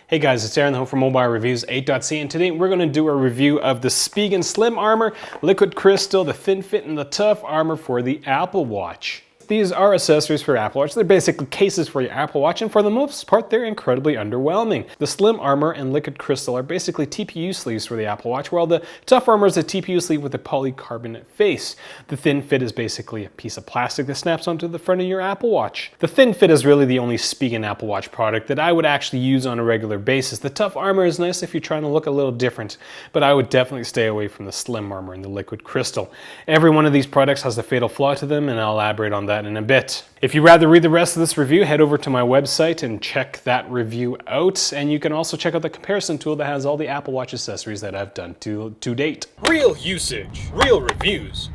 Hey guys, it's Aaron, the home for Mobile Reviews 8.c, and today we're going to do a review of the Spigen Slim Armor, Liquid Crystal, the Thin Fit, and the Tough Armor for the Apple Watch. These are accessories for Apple Watch. They're basically cases for your Apple Watch, and for the most part, they're incredibly underwhelming. The Slim Armor and Liquid Crystal are basically TPU sleeves for the Apple Watch, while the Tough Armor is a TPU sleeve with a polycarbonate face. The Thin Fit is basically a piece of plastic that snaps onto the front of your Apple Watch. The Thin Fit is really the only Spigen Apple Watch product that I would actually use on a regular basis. The Tough Armor is nice if you're trying to look a little different, but I would definitely stay away from the Slim Armor and the Liquid Crystal. Every one of these products has a fatal flaw to them, and I'll elaborate on that in a bit. If you'd rather read the rest of this review, head over to my website and check that review out. And you can also check out the comparison tool that has all the Apple Watch accessories that I've done to date. Real usage, real reviews.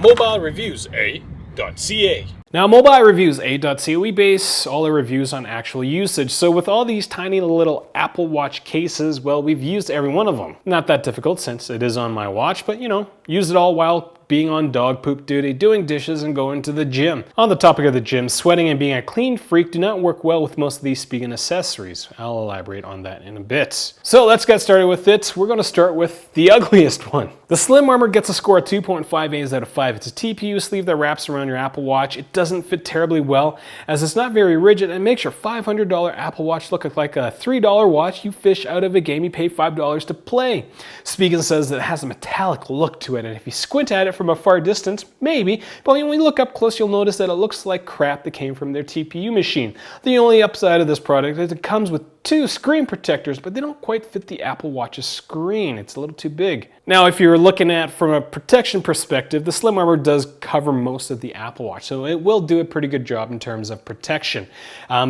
Mobile Reviews A.ca. Now, Mobile Reviews A.ca, we base all our reviews on actual usage. So with all these tiny little Apple Watch cases, well, we've used every one of them. Not that difficult since it is on my watch, but use it all while being on dog poop duty, doing dishes, and going to the gym. On the topic of the gym, sweating and being a clean freak do not work well with most of these Spigen accessories. I'll elaborate on that in a bit. So let's get started with it. We're going to start with the ugliest one. The Slim Armor gets a score of 2.5 A's out of 5. It's a TPU sleeve that wraps around your Apple Watch. It doesn't fit terribly well as it's not very rigid and makes your $500 Apple Watch look like a $3 watch you fish out of a game you pay $5 to play. Spigen says that it has a metallic look to it, and if you squint at it from a far distance, maybe, but when you look up close, you'll notice that it looks like crap that came from their TPU machine. The only upside of this product is it comes with 2 screen protectors, but they don't quite fit the Apple Watch's screen. It's a little too big. Now, if you're looking at from a protection perspective, the Slim Armor does cover most of the Apple Watch, so it will do a pretty good job in terms of protection.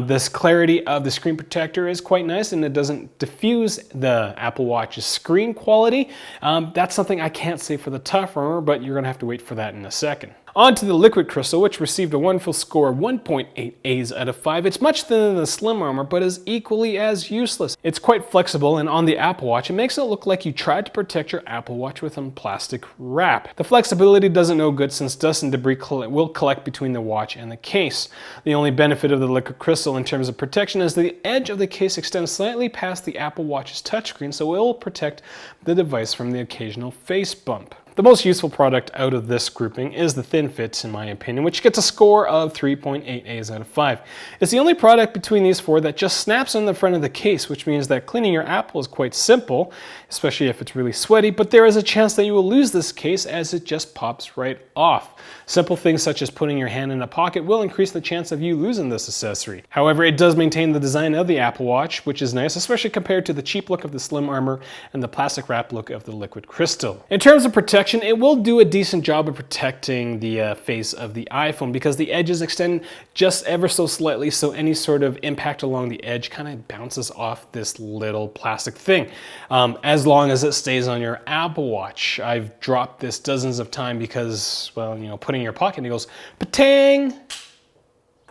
This clarity of the screen protector is quite nice, and it doesn't diffuse the Apple Watch's screen quality. That's something I can't say for the Tough Armor, but you're going to have to wait for that in a second. On to the Liquid Crystal, which received a wonderful score of 1.8 A's out of 5. It's much thinner than the Slim Armor, but is equally as useless. It's quite flexible, and on the Apple Watch, it makes it look like you tried to protect your Apple Watch with some plastic wrap. The flexibility doesn't no good since dust and debris will collect between the watch and the case. The only benefit of the Liquid Crystal in terms of protection is the edge of the case extends slightly past the Apple Watch's touchscreen, so it will protect the device from the occasional face bump. The most useful product out of this grouping is the Thin Fit, in my opinion, which gets a score of 3.8 A's out of 5. It's the only product between these four that just snaps on the front of the case, which means that cleaning your Apple is quite simple, especially if it's really sweaty, but there is a chance that you will lose this case as it just pops right off. Simple things such as putting your hand in a pocket will increase the chance of you losing this accessory. However, it does maintain the design of the Apple Watch, which is nice, especially compared to the cheap look of the Slim Armor and the plastic wrap look of the Liquid Crystal. In terms of protection, it will do a decent job of protecting the face of the iPhone because the edges extend just ever so slightly, so any sort of impact along the edge kind of bounces off this little plastic thing. As long as it stays on your Apple Watch. I've dropped this dozens of times because, well, putting in your pocket and it goes patang.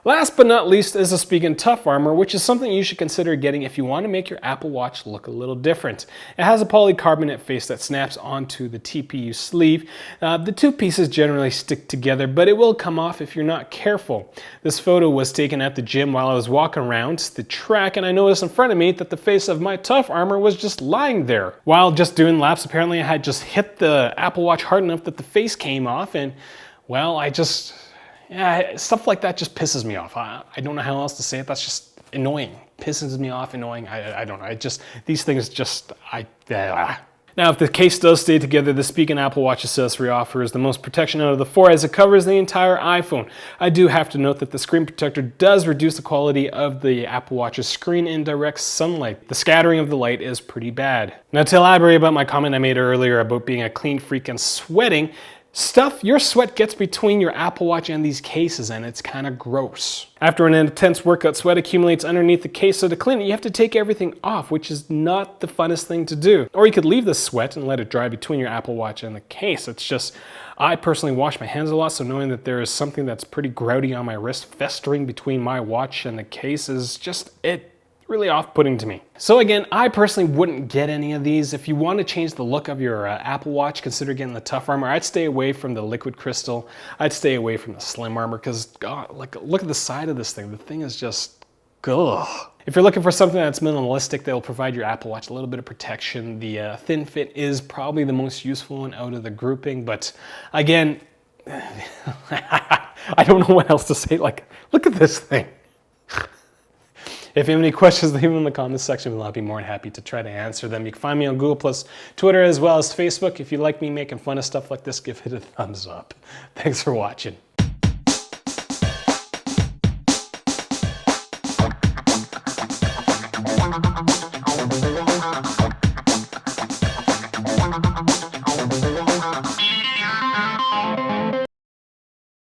Last but not least is the Spigen Tough Armor, which is something you should consider getting if you want to make your Apple Watch look a little different. It has a polycarbonate face that snaps onto the TPU sleeve. The two pieces generally stick together, but it will come off if you're not careful. This photo was taken at the gym while I was walking around the track, and I noticed in front of me that the face of my Tough Armor was just lying there. While just doing laps, apparently I had just hit the Apple Watch hard enough that the face came off, and well, yeah, stuff like that just pisses me off. I don't know how else to say it. That's just annoying. Pisses me off, annoying. I don't know. These things just, Now, if the case does stay together, the Spigen Apple Watch accessory offers the most protection out of the four as it covers the entire iPhone. I do have to note that the screen protector does reduce the quality of the Apple Watch's screen in direct sunlight. The scattering of the light is pretty bad. Now, to elaborate about my comment I made earlier about being a clean freak and sweating, your sweat gets between your Apple Watch and these cases, and it's kind of gross. After an intense workout, sweat accumulates underneath the case, so to clean it, you have to take everything off, which is not the funnest thing to do. Or you could leave the sweat and let it dry between your Apple Watch and the case. It's just, I personally wash my hands a lot, so knowing that there is something that's pretty grouty on my wrist festering between my watch and the case is just, really off-putting to me. So again, I personally wouldn't get any of these. If you want to change the look of your Apple Watch, consider getting the Tough Armor. I'd stay away from the Liquid Crystal. I'd stay away from the Slim Armor because, God, look at the side of this thing. The thing is just, ugh. If you're looking for something that's minimalistic, that will provide your Apple Watch a little bit of protection, the Thin Fit is probably the most useful one out of the grouping. But again, I don't know what else to say. Like, look at this thing. If you have any questions, leave them in the comments section. I'll be more than happy to try to answer them. You can find me on Google+, Twitter, as well as Facebook. If you like me making fun of stuff like this, give it a thumbs up. Thanks for watching. Thank you.